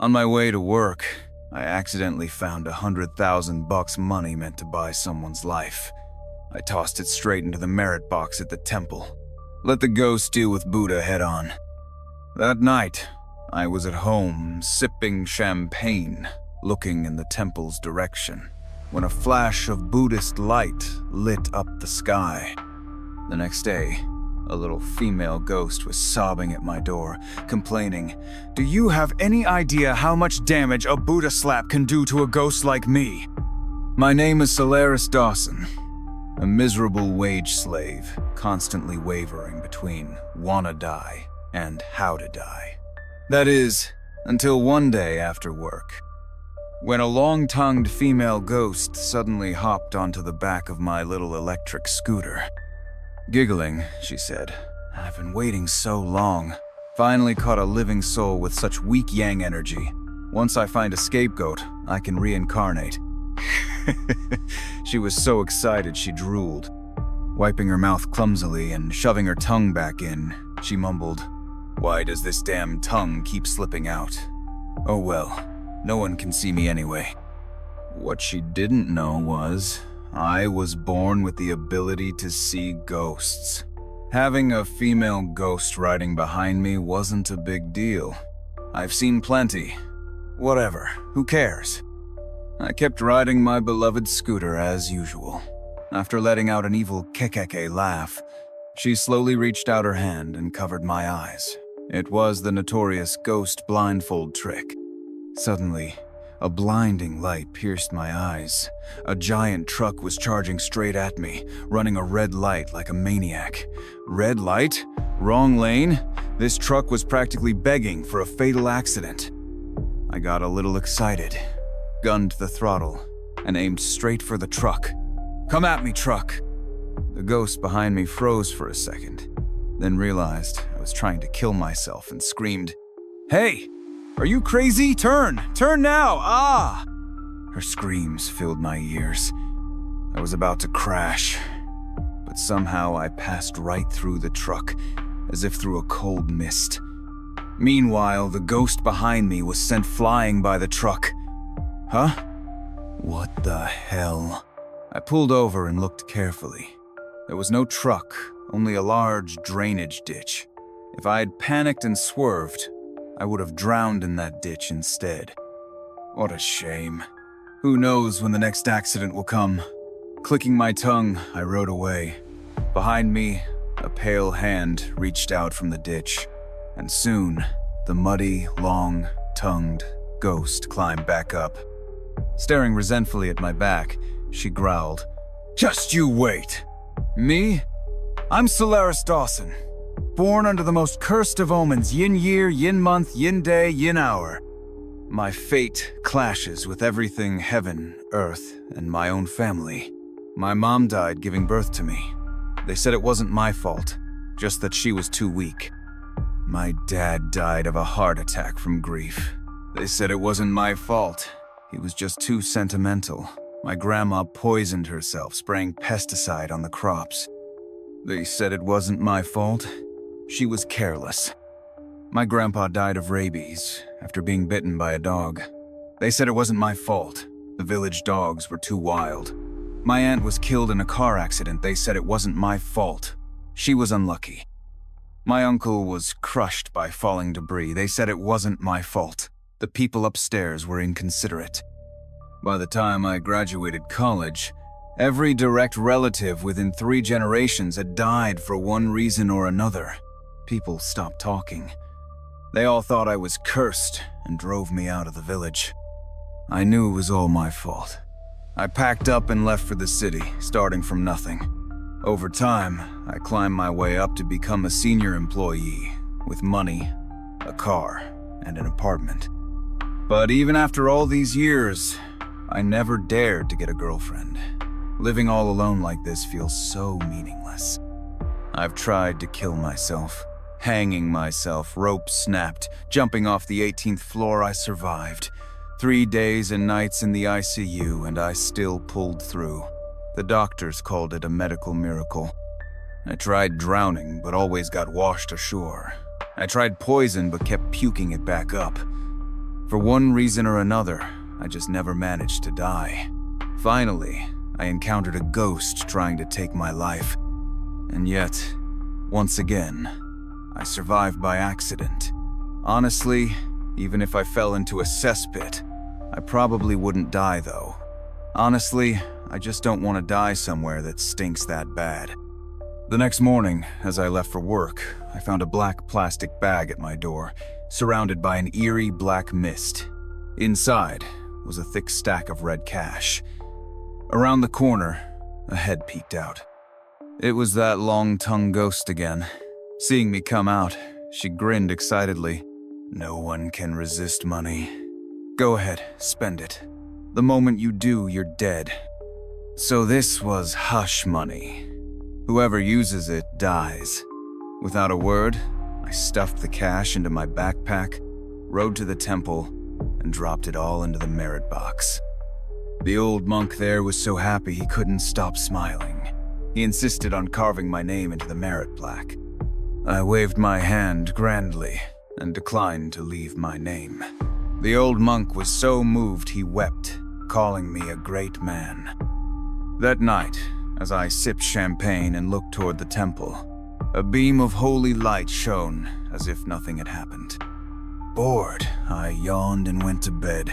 On my way to work, I accidentally found $100,000 money meant to buy someone's life. I tossed it straight into the merit box at the temple. Let the ghost deal with Buddha head on. That night, I was at home, sipping champagne, looking in the temple's direction, when a flash of Buddhist light lit up the sky. The next day, a little female ghost was sobbing at my door, complaining, "Do you have any idea how much damage a Buddha slap can do to a ghost like me?" My name is Solaris Dawson, a miserable wage slave, constantly wavering between wanna die and how to die. That is, until one day after work, when a long-tongued female ghost suddenly hopped onto the back of my little electric scooter. Giggling, she said, "I've been waiting so long. Finally caught a living soul with such weak yang energy. Once I find a scapegoat, I can reincarnate." She was so excited she drooled. Wiping her mouth clumsily and shoving her tongue back in, she mumbled, "Why does this damn tongue keep slipping out? Oh well, no one can see me anyway." What she didn't know was, I was born with the ability to see ghosts. Having a female ghost riding behind me wasn't a big deal. I've seen plenty. Whatever, who cares? I kept riding my beloved scooter as usual. After letting out an evil kekeke laugh, she slowly reached out her hand and covered my eyes. It was the notorious ghost blindfold trick. Suddenly, a blinding light pierced my eyes. A giant truck was charging straight at me, running a red light like a maniac. Red light? Wrong lane? This truck was practically begging for a fatal accident. I got a little excited, gunned the throttle, and aimed straight for the truck. "Come at me, truck!" The ghost behind me froze for a second, then realized I was trying to kill myself and screamed, "Hey! Are you crazy? Turn! Turn now! Ah!" Her screams filled my ears. I was about to crash, but somehow I passed right through the truck, as if through a cold mist. Meanwhile, the ghost behind me was sent flying by the truck. Huh? What the hell? I pulled over and looked carefully. There was no truck, only a large drainage ditch. If I had panicked and swerved, I would have drowned in that ditch instead. What a shame. Who knows when the next accident will come? Clicking my tongue, I rode away. Behind me, a pale hand reached out from the ditch, and soon, the muddy, long-tongued ghost climbed back up. Staring resentfully at my back, she growled, "Just you wait. Me? I'm Solaris Dawson. Born under the most cursed of omens, yin year, yin month, yin day, yin hour. My fate clashes with everything heaven, earth, and my own family. My mom died giving birth to me. They said it wasn't my fault, just that she was too weak. My dad died of a heart attack from grief. They said it wasn't my fault. He was just too sentimental. My grandma poisoned herself, spraying pesticide on the crops. They said it wasn't my fault. She was careless. My grandpa died of rabies after being bitten by a dog. They said it wasn't my fault. The village dogs were too wild. My aunt was killed in a car accident. They said it wasn't my fault. She was unlucky. My uncle was crushed by falling debris. They said it wasn't my fault. The people upstairs were inconsiderate. By the time I graduated college, every direct relative within 3 generations had died for one reason or another. People stopped talking. They all thought I was cursed and drove me out of the village. I knew it was all my fault. I packed up and left for the city, starting from nothing. Over time, I climbed my way up to become a senior employee, with money, a car, and an apartment. But even after all these years, I never dared to get a girlfriend. Living all alone like this feels so meaningless. I've tried to kill myself. Hanging myself, rope snapped, jumping off the 18th floor, I survived. 3 days and nights in the ICU, and I still pulled through. The doctors called it a medical miracle. I tried drowning, but always got washed ashore. I tried poison, but kept puking it back up. For one reason or another, I just never managed to die. Finally, I encountered a ghost trying to take my life. And yet, once again, I survived by accident. Honestly, even if I fell into a cesspit, I probably wouldn't die though. Honestly, I just don't want to die somewhere that stinks that bad. The next morning, as I left for work, I found a black plastic bag at my door, surrounded by an eerie black mist. Inside was a thick stack of red cash. Around the corner, a head peeked out. It was that long-tongued ghost again. Seeing me come out, she grinned excitedly. "No one can resist money. Go ahead, spend it. The moment you do, you're dead." So this was hush money. Whoever uses it dies. Without a word, I stuffed the cash into my backpack, rode to the temple, and dropped it all into the merit box. The old monk there was so happy he couldn't stop smiling. He insisted on carving my name into the merit plaque. I waved my hand grandly and declined to leave my name. The old monk was so moved he wept, calling me a great man. That night, as I sipped champagne and looked toward the temple, a beam of holy light shone as if nothing had happened. Bored, I yawned and went to bed.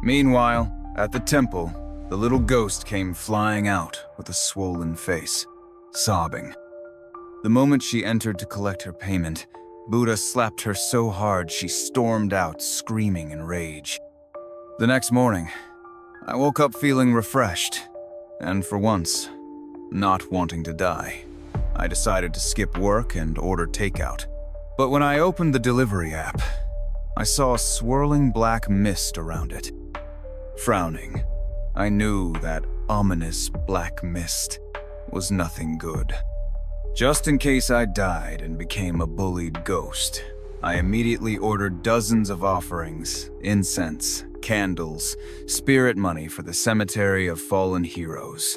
Meanwhile, at the temple, the little ghost came flying out with a swollen face, sobbing. The moment she entered to collect her payment, Buddha slapped her so hard she stormed out, screaming in rage. The next morning, I woke up feeling refreshed, and for once, not wanting to die. I decided to skip work and order takeout. But when I opened the delivery app, I saw a swirling black mist around it. Frowning, I knew that ominous black mist was nothing good. Just in case I died and became a bullied ghost, I immediately ordered dozens of offerings, incense, candles, spirit money for the cemetery of fallen heroes.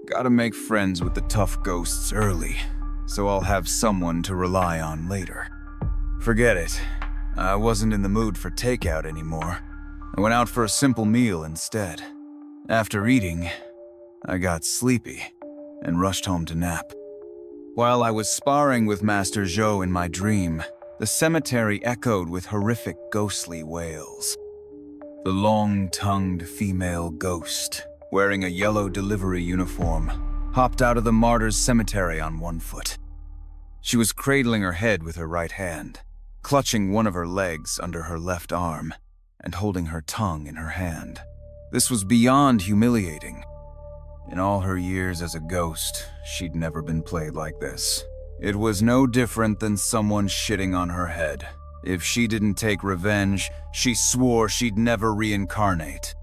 Gotta make friends with the tough ghosts early, so I'll have someone to rely on later. Forget it. I wasn't in the mood for takeout anymore. I went out for a simple meal instead. After eating, I got sleepy and rushed home to nap. While I was sparring with Master Zhou in my dream, the cemetery echoed with horrific ghostly wails. The long-tongued female ghost, wearing a yellow delivery uniform, hopped out of the martyrs' cemetery on one foot. She was cradling her head with her right hand, clutching one of her legs under her left arm, and holding her tongue in her hand. This was beyond humiliating. In all her years as a ghost, she'd never been played like this. It was no different than someone shitting on her head. If she didn't take revenge, she swore she'd never reincarnate.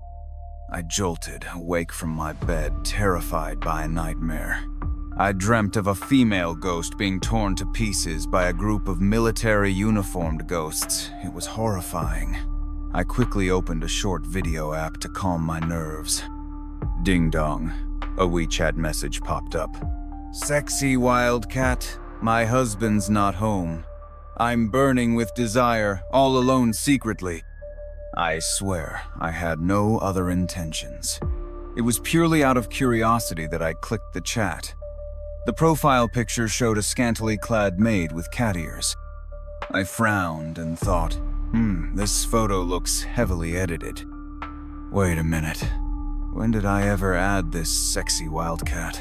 I jolted, awake from my bed, terrified by a nightmare. I dreamt of a female ghost being torn to pieces by a group of military-uniformed ghosts. It was horrifying. I quickly opened a short video app to calm my nerves. Ding dong. A WeChat message popped up. "Sexy wildcat, my husband's not home. I'm burning with desire, all alone secretly." I swear I had no other intentions. It was purely out of curiosity that I clicked the chat. The profile picture showed a scantily clad maid with cat ears. I frowned and thought, this photo looks heavily edited. Wait a minute. When did I ever add this sexy wildcat?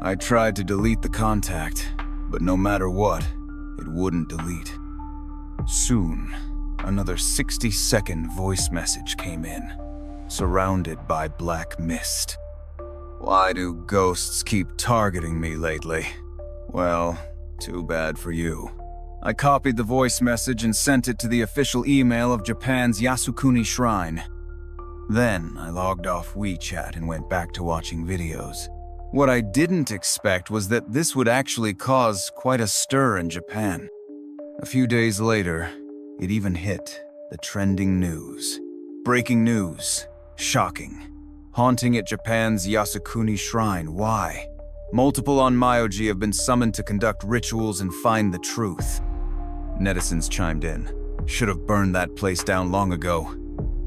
I tried to delete the contact, but no matter what, it wouldn't delete. Soon, another 60-second voice message came in, surrounded by black mist. Why do ghosts keep targeting me lately? Well, too bad for you. I copied the voice message and sent it to the official email of Japan's Yasukuni Shrine. Then I logged off WeChat and went back to watching videos. What I didn't expect was that this would actually cause quite a stir in Japan. A few days later, it even hit the trending news. Breaking news. Shocking. Haunting at Japan's Yasukuni Shrine. Why? Multiple onmyoji have been summoned to conduct rituals and find the truth. Netizens chimed in. Should have burned that place down long ago.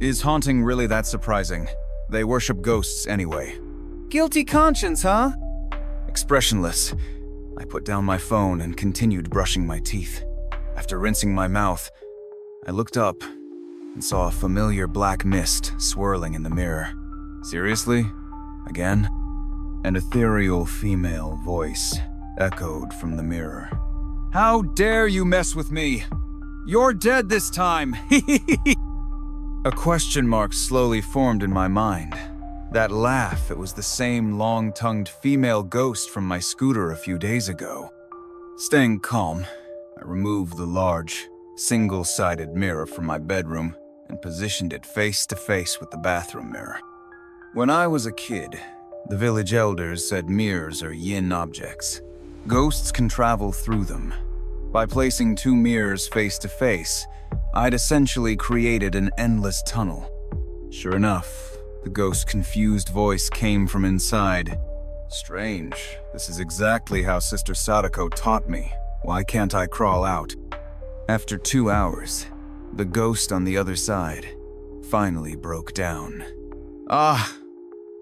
Is haunting really that surprising? They worship ghosts anyway. Guilty conscience, huh? Expressionless, I put down my phone and continued brushing my teeth. After rinsing my mouth, I looked up and saw a familiar black mist swirling in the mirror. Seriously? Again? An ethereal female voice echoed from the mirror. How dare you mess with me? You're dead this time! A question mark slowly formed in my mind. That laugh, it was the same long-tongued female ghost from my scooter a few days ago. Staying calm, I removed the large, single-sided mirror from my bedroom and positioned it face-to-face with the bathroom mirror. When I was a kid, the village elders said mirrors are yin objects. Ghosts can travel through them. By placing two mirrors face-to-face, I'd essentially created an endless tunnel. Sure enough, the ghost's confused voice came from inside. Strange. This is exactly how Sister Sadako taught me. Why can't I crawl out? After 2 hours, the ghost on the other side finally broke down.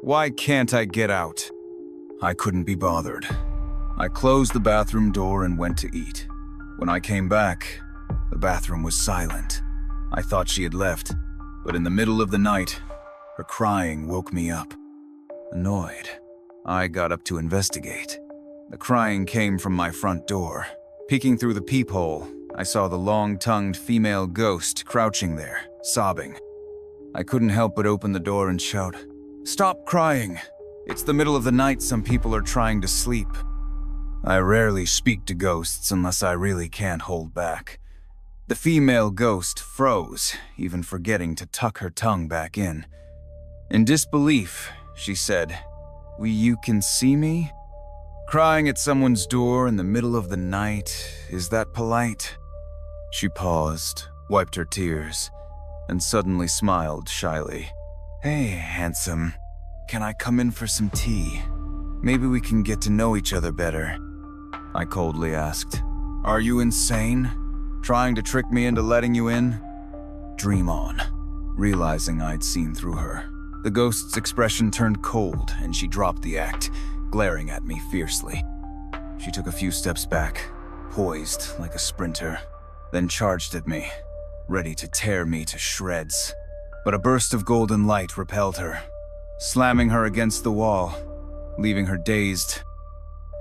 Why can't I get out? I couldn't be bothered. I closed the bathroom door and went to eat. When I came back, the bathroom was silent. I thought she had left, but in the middle of the night, her crying woke me up. Annoyed, I got up to investigate. The crying came from my front door. Peeking through the peephole, I saw the long-tongued female ghost crouching there, sobbing. I couldn't help but open the door and shout, "Stop crying! It's the middle of the night, some people are trying to sleep." I rarely speak to ghosts unless I really can't hold back. The female ghost froze, even forgetting to tuck her tongue back in. In disbelief, she said, You can see me? Crying at someone's door in the middle of the night, is that polite?" She paused, wiped her tears, and suddenly smiled shyly. "Hey, handsome, can I come in for some tea? Maybe we can get to know each other better." I coldly asked, "Are you insane? Trying to trick me into letting you in?" Dream on. Realizing I'd seen through her, the ghost's expression turned cold and she dropped the act, glaring at me fiercely. She took a few steps back, poised like a sprinter, then charged at me, ready to tear me to shreds. But a burst of golden light repelled her, slamming her against the wall, leaving her dazed.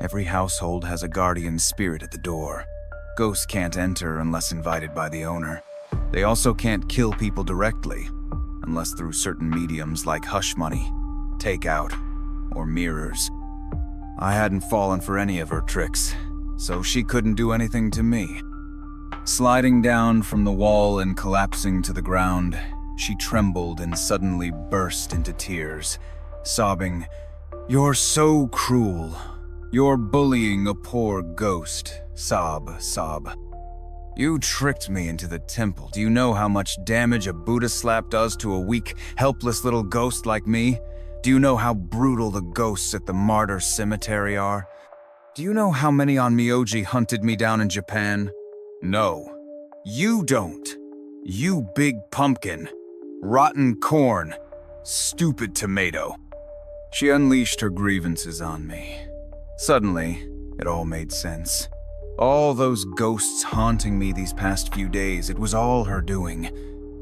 Every household has a guardian spirit at the door. Ghosts can't enter unless invited by the owner. They also can't kill people directly, unless through certain mediums like hush money, takeout, or mirrors. I hadn't fallen for any of her tricks, so she couldn't do anything to me. Sliding down from the wall and collapsing to the ground, she trembled and suddenly burst into tears, sobbing, "You're so cruel. You're bullying a poor ghost." Sob, sob. "You tricked me into the temple. Do you know how much damage a Buddha slap does to a weak, helpless little ghost like me? Do you know how brutal the ghosts at the martyr cemetery are? Do you know how many on Myoji hunted me down in Japan? No, you don't. You big pumpkin. Rotten corn. Stupid tomato." She unleashed her grievances on me. Suddenly, it all made sense. All those ghosts haunting me these past few days, it was all her doing.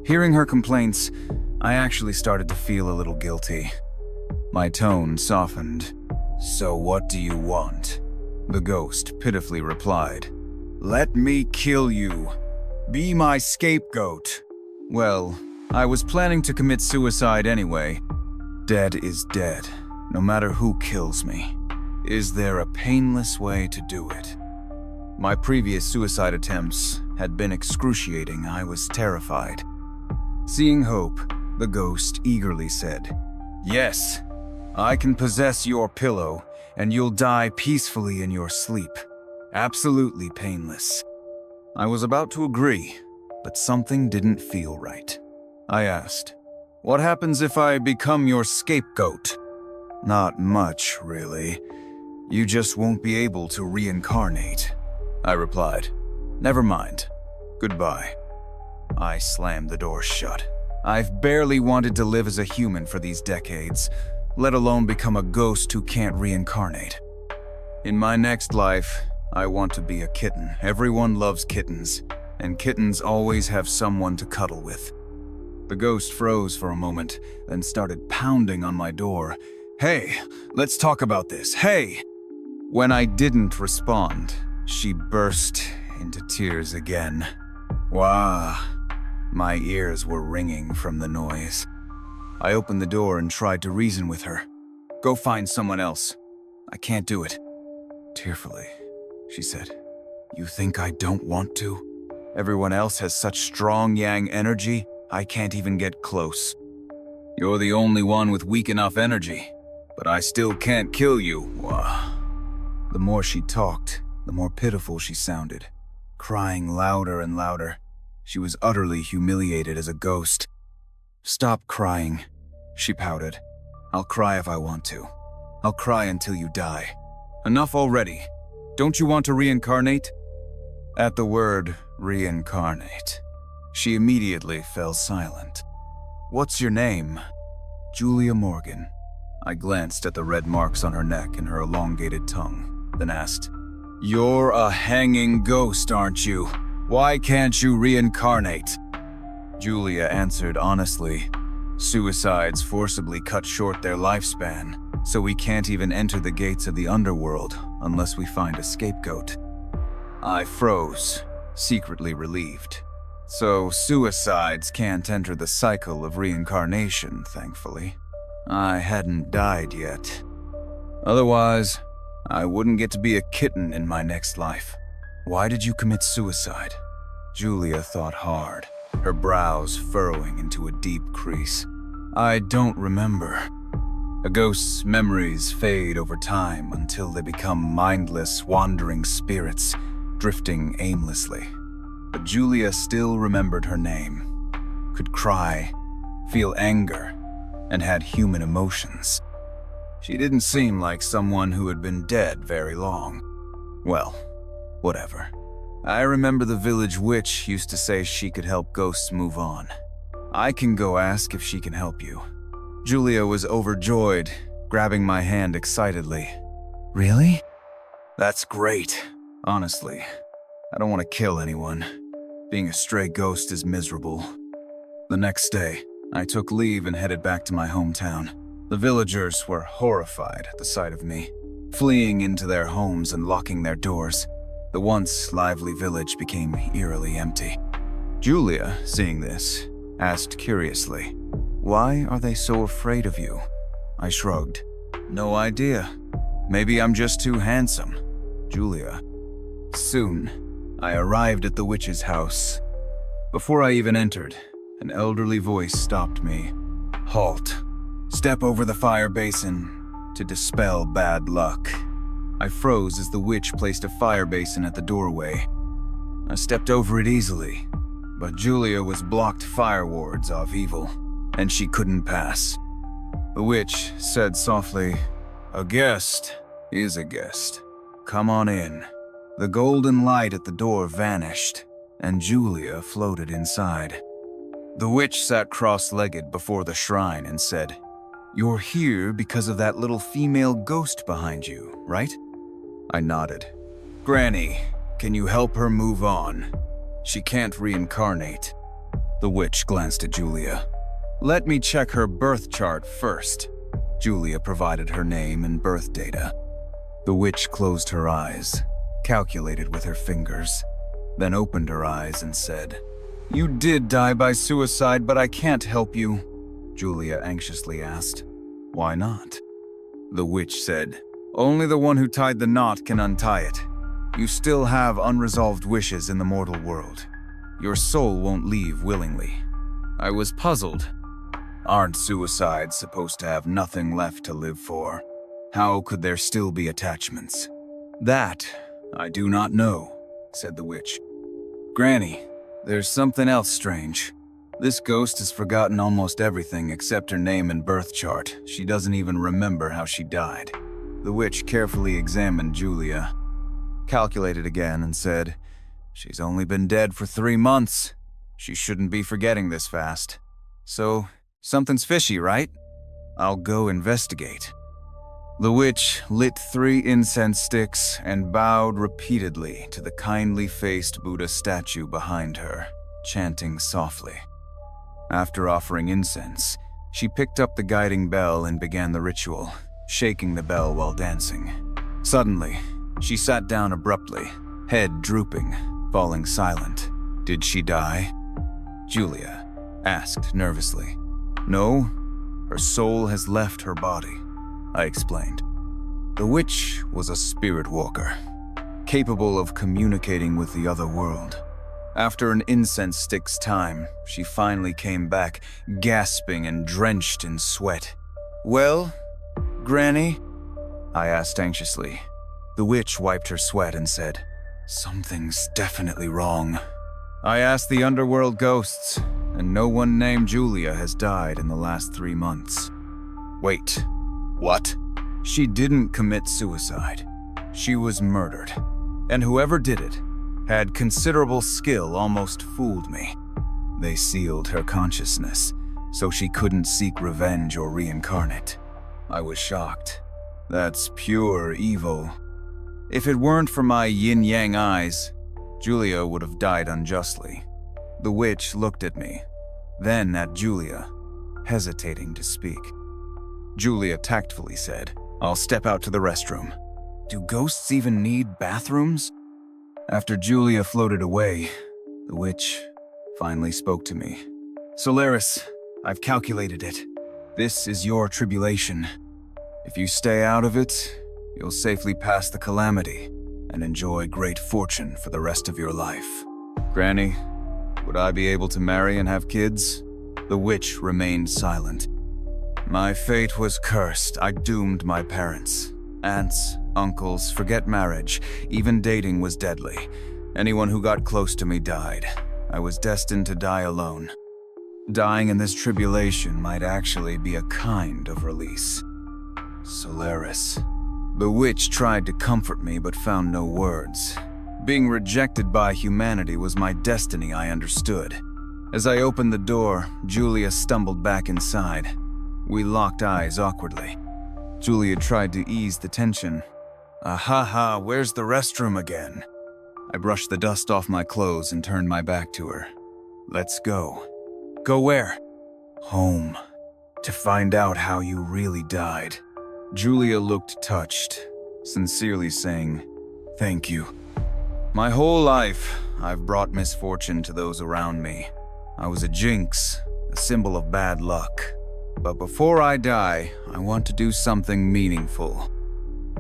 Hearing her complaints, I actually started to feel a little guilty. My tone softened. "So what do you want?" The ghost pitifully replied. "Let me kill you. Be my scapegoat." Well, I was planning to commit suicide anyway. Dead is dead, no matter who kills me. Is there a painless way to do it? My previous suicide attempts had been excruciating. I was terrified. Seeing hope, the ghost eagerly said, "Yes, I can possess your pillow, and you'll die peacefully in your sleep. Absolutely painless." I was about to agree, but something didn't feel right. I asked, "What happens if I become your scapegoat?" "Not much, really. You just won't be able to reincarnate," I replied. "Never mind. Goodbye." I slammed the door shut. I've barely wanted to live as a human for these decades, let alone become a ghost who can't reincarnate. In my next life, I want to be a kitten. Everyone loves kittens, and kittens always have someone to cuddle with. The ghost froze for a moment, then started pounding on my door. "Hey, let's talk about this. Hey!" When I didn't respond, she burst into tears again. Wah! My ears were ringing from the noise. I opened the door and tried to reason with her. "Go find someone else. I can't do it." Tearfully, she said, "You think I don't want to? Everyone else has such strong yang energy, I can't even get close. You're the only one with weak enough energy, but I still can't kill you." Wah. The more she talked, the more pitiful she sounded, crying louder and louder. She was utterly humiliated as a ghost. "Stop crying," she pouted. "I'll cry if I want to. I'll cry until you die. Enough already. Don't you want to reincarnate?" At the word reincarnate, she immediately fell silent. "What's your name?" "Julia Morgan." I glanced at the red marks on her neck and her elongated tongue, then asked, "You're a hanging ghost, aren't you? Why can't you reincarnate?" Julia answered honestly, "Suicides forcibly cut short their lifespan, so we can't even enter the gates of the underworld unless we find a scapegoat." I froze, secretly relieved. So suicides can't enter the cycle of reincarnation, thankfully. I hadn't died yet. Otherwise, I wouldn't get to be a kitten in my next life. "Why did you commit suicide?" Julia thought hard, her brows furrowing into a deep crease. "I don't remember. A ghost's memories fade over time until they become mindless, wandering spirits, drifting aimlessly. But Julia still remembered her name, could cry, feel anger, and had human emotions. She didn't seem like someone who had been dead very long. Well, whatever. I remember the village witch used to say she could help ghosts move on. I can go ask if she can help you." Julia was overjoyed, grabbing my hand excitedly. "Really? That's great. Honestly, I don't want to kill anyone. Being a stray ghost is miserable." The next day, I took leave and headed back to my hometown. The villagers were horrified at the sight of me, fleeing into their homes and locking their doors. The once lively village became eerily empty. Julia, seeing this, asked curiously, "Why are they so afraid of you?" I shrugged. "No idea. Maybe I'm just too handsome." Julia. Soon, I arrived at the witch's house. Before I even entered, an elderly voice stopped me. "Halt. Step over the fire basin to dispel bad luck." I froze as the witch placed a fire basin at the doorway. I stepped over it easily, but Julia was blocked fire wards of evil, and she couldn't pass. The witch said softly, "A guest is a guest. Come on in." The golden light at the door vanished, and Julia floated inside. The witch sat cross-legged before the shrine and said, "You're here because of that little female ghost behind you, right?" I nodded. "Granny, can you help her move on? She can't reincarnate." The witch glanced at Julia. "Let me check her birth chart first." Julia provided her name and birth data. The witch closed her eyes, calculated with her fingers, then opened her eyes and said, "You did die by suicide, but I can't help you," Julia anxiously asked. "Why not?" The witch said, "Only the one who tied the knot can untie it. You still have unresolved wishes in the mortal world. Your soul won't leave willingly." I was puzzled. Aren't suicides supposed to have nothing left to live for? How could there still be attachments? "That I do not know," said the witch. "Granny, there's something else strange. This ghost has forgotten almost everything except her name and birth chart. She doesn't even remember how she died." The witch carefully examined Julia, calculated again, and said, "She's only been dead for 3 months. She shouldn't be forgetting this fast. So, something's fishy, right? I'll go investigate. The witch lit 3 incense sticks and bowed repeatedly to the kindly-faced Buddha statue behind her, chanting softly. After offering incense, she picked up the guiding bell and began the ritual, shaking the bell while dancing. Suddenly, she sat down abruptly, head drooping, falling silent. Did she die? Julia asked nervously. No, her soul has left her body, I explained. The witch was a spirit walker, capable of communicating with the other world. After an incense stick's time, she finally came back, gasping and drenched in sweat. Well, Granny? I asked anxiously. The witch wiped her sweat and said, Something's definitely wrong. I asked the underworld ghosts, and no one named Julia has died in the last 3 months. Wait, what? She didn't commit suicide. She was murdered. And whoever did it had considerable skill almost fooled me. They sealed her consciousness, so she couldn't seek revenge or reincarnate. I was shocked. That's pure evil. If it weren't for my yin-yang eyes, Julia would have died unjustly. The witch looked at me, then at Julia, hesitating to speak. Julia tactfully said, I'll step out to the restroom. Do ghosts even need bathrooms? After Julia floated away, the witch finally spoke to me. Solaris, I've calculated it. This is your tribulation. If you stay out of it, you'll safely pass the calamity and enjoy great fortune for the rest of your life. Granny, would I be able to marry and have kids? The witch remained silent. My fate was cursed. I doomed my parents. Aunts, uncles, forget marriage. Even dating was deadly. Anyone who got close to me died. I was destined to die alone. Dying in this tribulation might actually be a kind of release. Solaris. The witch tried to comfort me but found no words. Being rejected by humanity was my destiny, I understood. As I opened the door, Julia stumbled back inside. We locked eyes awkwardly. Julia tried to ease the tension. Ahaha, where's the restroom again? I brushed the dust off my clothes and turned my back to her. Let's go. Go where? Home. To find out how you really died. Julia looked touched, sincerely saying, Thank you. My whole life, I've brought misfortune to those around me. I was a jinx, a symbol of bad luck. But before I die, I want to do something meaningful.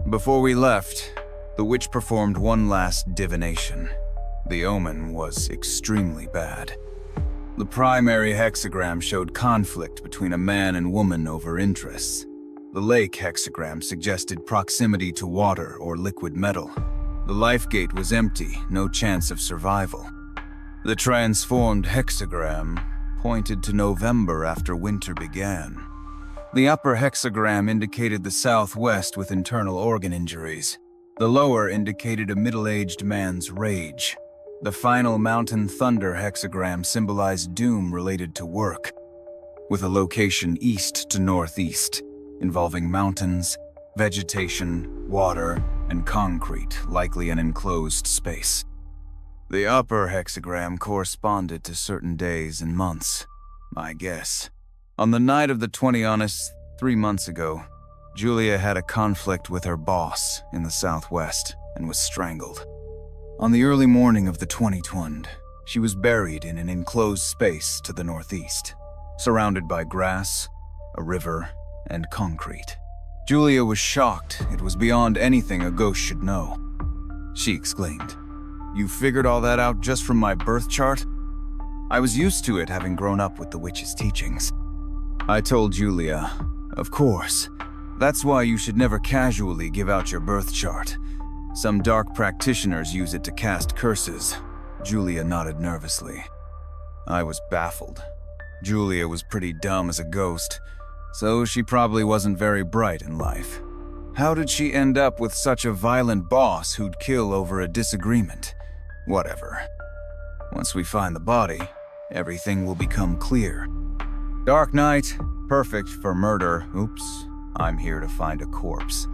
Before we left, the witch performed one last divination. The omen was extremely bad. The primary hexagram showed conflict between a man and woman over interests. The lake hexagram suggested proximity to water or liquid metal. The life gate was empty, no chance of survival. The transformed hexagram pointed to November after winter began. The upper hexagram indicated the southwest with internal organ injuries. The lower indicated a middle-aged man's rage. The final mountain thunder hexagram symbolized doom related to work, with a location east to northeast, involving mountains, vegetation, water, and concrete, likely an enclosed space. The upper hexagram corresponded to certain days and months, I guess. On the night of the 20th, 3 months ago, Julia had a conflict with her boss in the southwest and was strangled. On the early morning of the 20th, she was buried in an enclosed space to the northeast, surrounded by grass, a river, and concrete. Julia was shocked. It was beyond anything a ghost should know. She exclaimed, You figured all that out just from my birth chart? I was used to it, having grown up with the witch's teachings. I told Julia, Of course. That's why you should never casually give out your birth chart. Some dark practitioners use it to cast curses. Julia nodded nervously. I was baffled. Julia was pretty dumb as a ghost, so she probably wasn't very bright in life. How did she end up with such a violent boss who'd kill over a disagreement? Whatever. Once we find the body, everything will become clear. Dark night, perfect for murder. Oops, I'm here to find a corpse.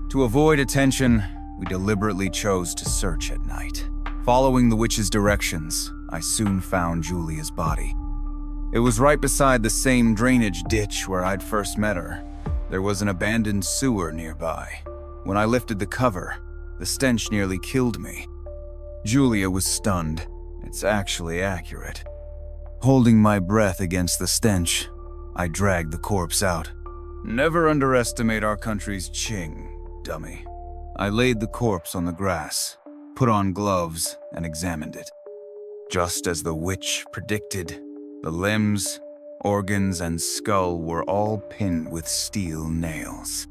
To avoid attention, we deliberately chose to search at night. Following the witch's directions, I soon found Julia's body. It was right beside the same drainage ditch where I'd first met her. There was an abandoned sewer nearby. When I lifted the cover, the stench nearly killed me. Julia was stunned. It's actually accurate. Holding my breath against the stench, I dragged the corpse out. Never underestimate our country's Qing, dummy. I laid the corpse on the grass, put on gloves, and examined it. Just as the witch predicted, the limbs, organs, and skull were all pinned with steel nails.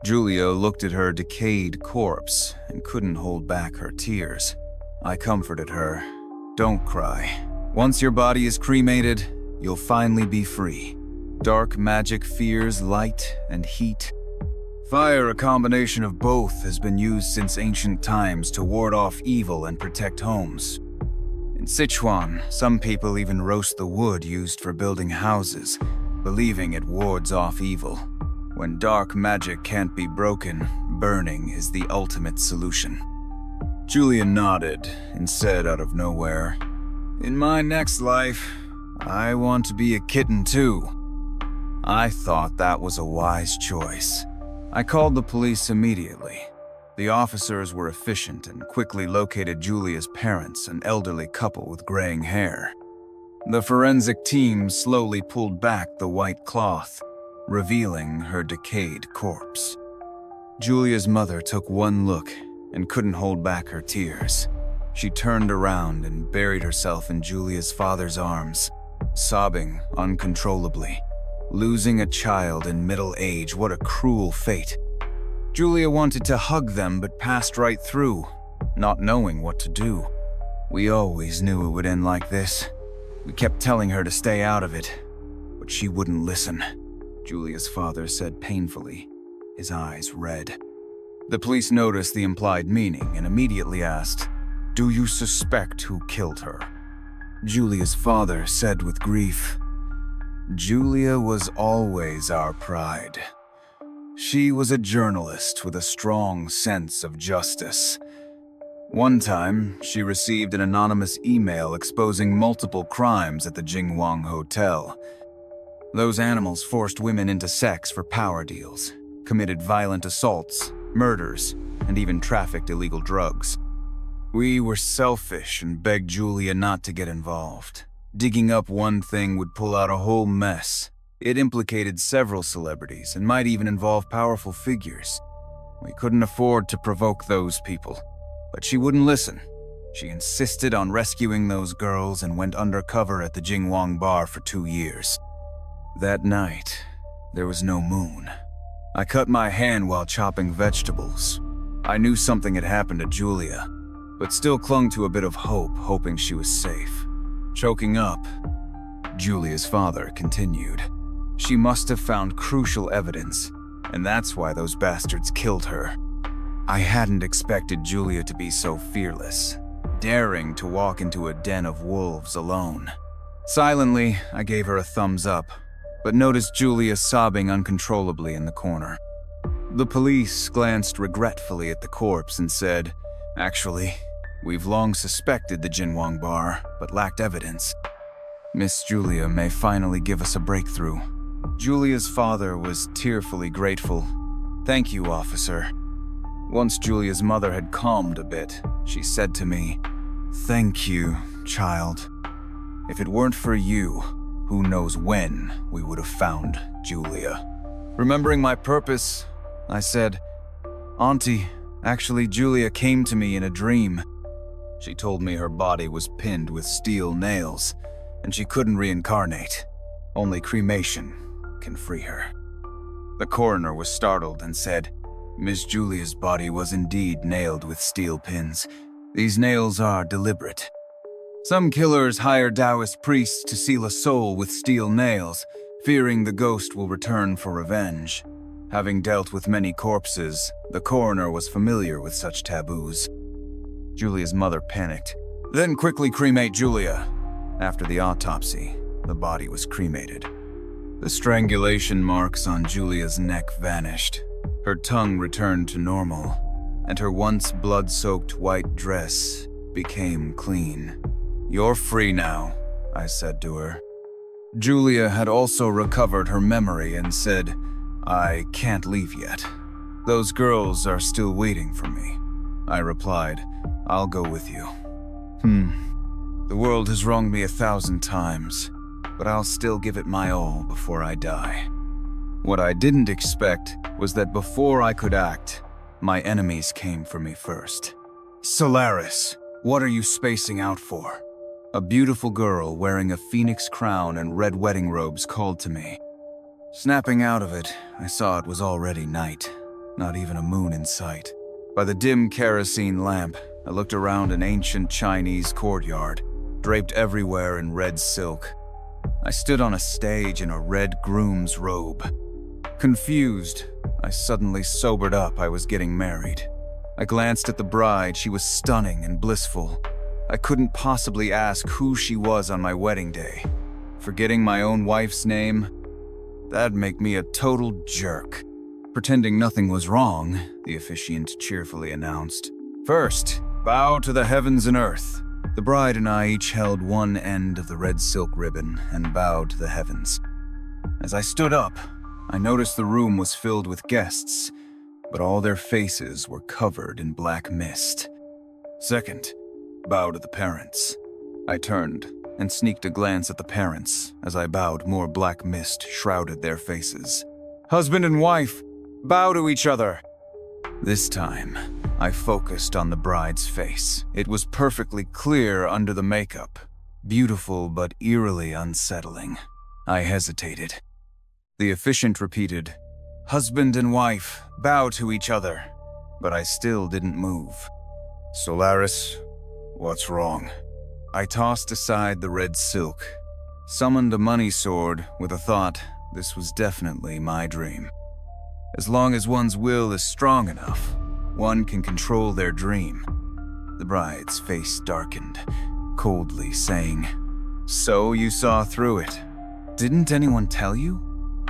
Julia looked at her decayed corpse and couldn't hold back her tears. I comforted her. Don't cry. Once your body is cremated, you'll finally be free. Dark magic fears light and heat. Fire, a combination of both, has been used since ancient times to ward off evil and protect homes. In Sichuan, some people even roast the wood used for building houses, believing it wards off evil. When dark magic can't be broken, burning is the ultimate solution. Julia nodded and said out of nowhere, "In my next life, I want to be a kitten too." I thought that was a wise choice. I called the police immediately. The officers were efficient and quickly located Julia's parents, an elderly couple with graying hair. The forensic team slowly pulled back the white cloth, revealing her decayed corpse. Julia's mother took one look and couldn't hold back her tears. She turned around and buried herself in Julia's father's arms, sobbing uncontrollably. Losing a child in middle age, what a cruel fate. Julia wanted to hug them but passed right through, not knowing what to do. We always knew it would end like this. We kept telling her to stay out of it, but she wouldn't listen, Julia's father said painfully, his eyes red. The police noticed the implied meaning and immediately asked, "Do you suspect who killed her?" Julia's father said with grief, "Julia was always our pride. She was a journalist with a strong sense of justice. One time, she received an anonymous email exposing multiple crimes at the Jingwang Hotel. Those animals forced women into sex for power deals, committed violent assaults, murders, and even trafficked illegal drugs. We were selfish and begged Julia not to get involved. Digging up one thing would pull out a whole mess. It implicated several celebrities and might even involve powerful figures. We couldn't afford to provoke those people, but she wouldn't listen. She insisted on rescuing those girls and went undercover at the Jingwang bar for 2 years. That night, there was no moon. I cut my hand while chopping vegetables. I knew something had happened to Julia, but still clung to a bit of hope, hoping she was safe. Choking up, Julia's father continued. She must have found crucial evidence, and that's why those bastards killed her. I hadn't expected Julia to be so fearless, daring to walk into a den of wolves alone. Silently, I gave her a thumbs up, but noticed Julia sobbing uncontrollably in the corner. The police glanced regretfully at the corpse and said, "Actually, we've long suspected the Jinwang bar, but lacked evidence. Miss Julia may finally give us a breakthrough." Julia's father was tearfully grateful. "Thank you, officer." Once Julia's mother had calmed a bit, she said to me, "Thank you, child. If it weren't for you, who knows when we would have found Julia." Remembering my purpose, I said, "Auntie, actually Julia came to me in a dream. She told me her body was pinned with steel nails, and she couldn't reincarnate. Only cremation can free her." The coroner was startled and said, "Miss Julia's body was indeed nailed with steel pins. These nails are deliberate. Some killers hire Taoist priests to seal a soul with steel nails, fearing the ghost will return for revenge. Having dealt with many corpses, the coroner was familiar with such taboos." Julia's mother panicked. "Then quickly cremate Julia. After the autopsy, the body was cremated. The strangulation marks on Julia's neck vanished. Her tongue returned to normal, and her once blood-soaked white dress became clean. "You're free now," I said to her. Julia had also recovered her memory and said, "I can't leave yet. Those girls are still waiting for me." I replied, "I'll go with you." The world has wronged me 1,000 times, but I'll still give it my all before I die. What I didn't expect was that before I could act, my enemies came for me first. "Solaris, what are you spacing out for?" A beautiful girl wearing a phoenix crown and red wedding robes called to me. Snapping out of it, I saw it was already night, not even a moon in sight. By the dim kerosene lamp, I looked around an ancient Chinese courtyard, draped everywhere in red silk. I stood on a stage in a red groom's robe. Confused, I suddenly sobered up. I was getting married. I glanced at the bride. She was stunning and blissful. I couldn't possibly ask who she was on my wedding day. Forgetting my own wife's name? That'd make me a total jerk. Pretending nothing was wrong, the officiant cheerfully announced. "First, bow to the heavens and earth." The bride and I each held one end of the red silk ribbon and bowed to the heavens. As I stood up, I noticed the room was filled with guests, but all their faces were covered in black mist. "Second, bow to the parents." I turned and sneaked a glance at the parents. As I bowed, more black mist shrouded their faces. "Husband and wife, bow to each other." This time, I focused on the bride's face. It was perfectly clear under the makeup, beautiful but eerily unsettling. I hesitated. The officiant repeated, "Husband and wife, bow to each other," but I still didn't move. "Solaris, what's wrong?" I tossed aside the red silk, summoned a money sword with a thought this was definitely my dream. As long as one's will is strong enough, one can control their dream. The bride's face darkened, coldly saying, "So you saw through it. Didn't anyone tell you?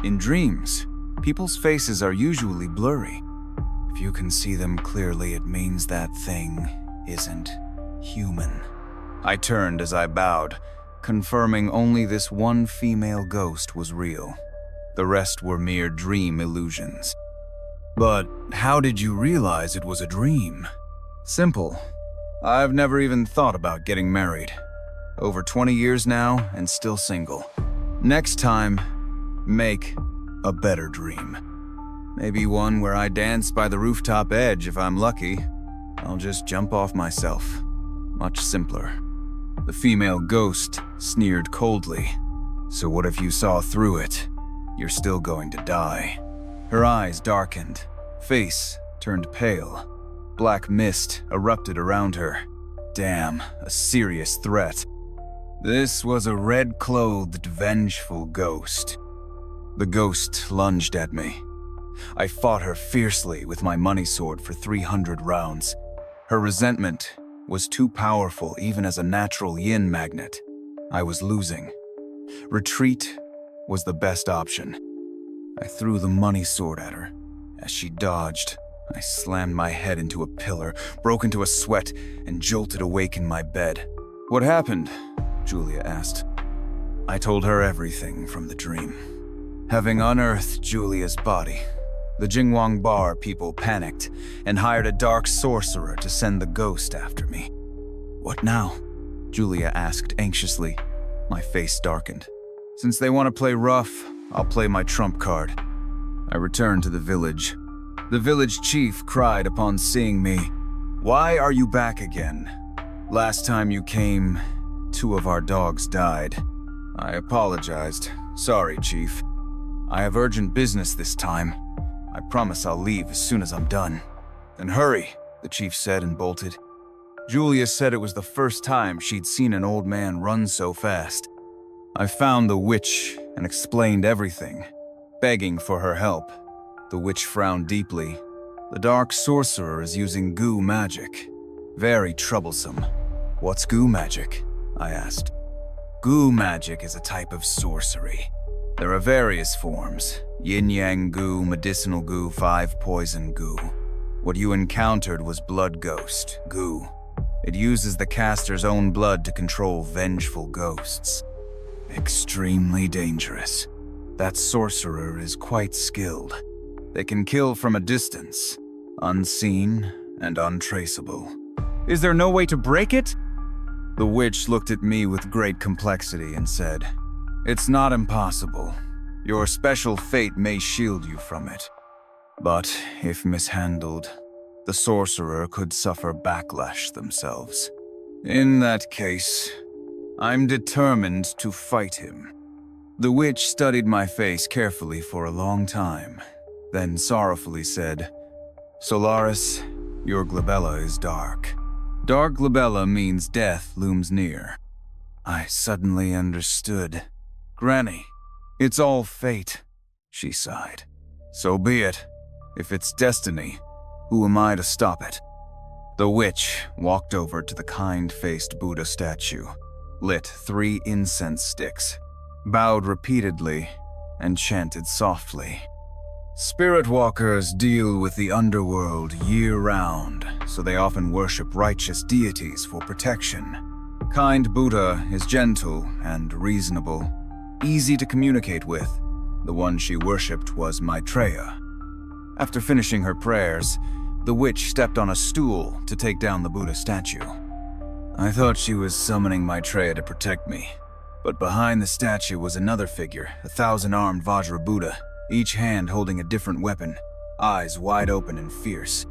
In dreams, people's faces are usually blurry. If you can see them clearly, it means that thing isn't human." I turned as I bowed, confirming only this one female ghost was real. The rest were mere dream illusions. "But how did you realize it was a dream?" "Simple. I've never even thought about getting married. Over 20 years now and still single. Next time, make a better dream. Maybe one where I dance by the rooftop edge if I'm lucky. I'll just jump off myself. Much simpler." The female ghost sneered coldly. "So what if you saw through it? You're still going to die." Her eyes darkened, face turned pale. Black mist erupted around her. Damn, a serious threat. This was a red-clothed, vengeful ghost. The ghost lunged at me. I fought her fiercely with my money sword for 300 rounds. Her resentment was too powerful even as a natural yin magnet. I was losing. Retreat was the best option. I threw the money sword at her. As she dodged, I slammed my head into a pillar, broke into a sweat, and jolted awake in my bed. "What happened?" Julia asked. I told her everything from the dream. Having unearthed Julia's body, the Jingwang Bar people panicked and hired a dark sorcerer to send the ghost after me. "What now?" Julia asked anxiously. My face darkened. "Since they want to play rough, I'll play my trump card." I returned to the village. The village chief cried upon seeing me, "Why are you back again? Last time you came, 2 of our dogs died." I apologized. "Sorry, chief. I have urgent business this time. I promise I'll leave as soon as I'm done." "Then hurry," the chief said and bolted. Julia said it was the first time she'd seen an old man run so fast. I found the witch and explained everything, begging for her help. The witch frowned deeply. "The dark sorcerer is using goo magic. Very troublesome." "What's goo magic?" I asked. Goo magic is a type of sorcery. There are various forms: yin-yang goo, medicinal goo, 5-poison goo. What you encountered was blood ghost, goo. It uses the caster's own blood to control vengeful ghosts. Extremely dangerous. That sorcerer is quite skilled. They can kill from a distance, unseen and untraceable. Is there no way to break it? The witch looked at me with great complexity and said, "It's not impossible. Your special fate may shield you from it. But if mishandled, the sorcerer could suffer backlash themselves. In that case, I'm determined to fight him." The witch studied my face carefully for a long time, then sorrowfully said, "Solaris, your glabella is dark. Dark glabella means death looms near." I suddenly understood. "Granny, it's all fate," she sighed. "So be it. If it's destiny, who am I to stop it?" The witch walked over to the kind-faced Buddha statue, lit 3 incense sticks, bowed repeatedly, and chanted softly. Spirit walkers deal with the underworld year-round, so they often worship righteous deities for protection. Kind Buddha is gentle and reasonable, easy to communicate with. The one she worshipped was Maitreya. After finishing her prayers, the witch stepped on a stool to take down the Buddha statue. I thought she was summoning Maitreya to protect me, but behind the statue was another figure, a 1,000-armed Vajra Buddha, each hand holding a different weapon, eyes wide open and fierce.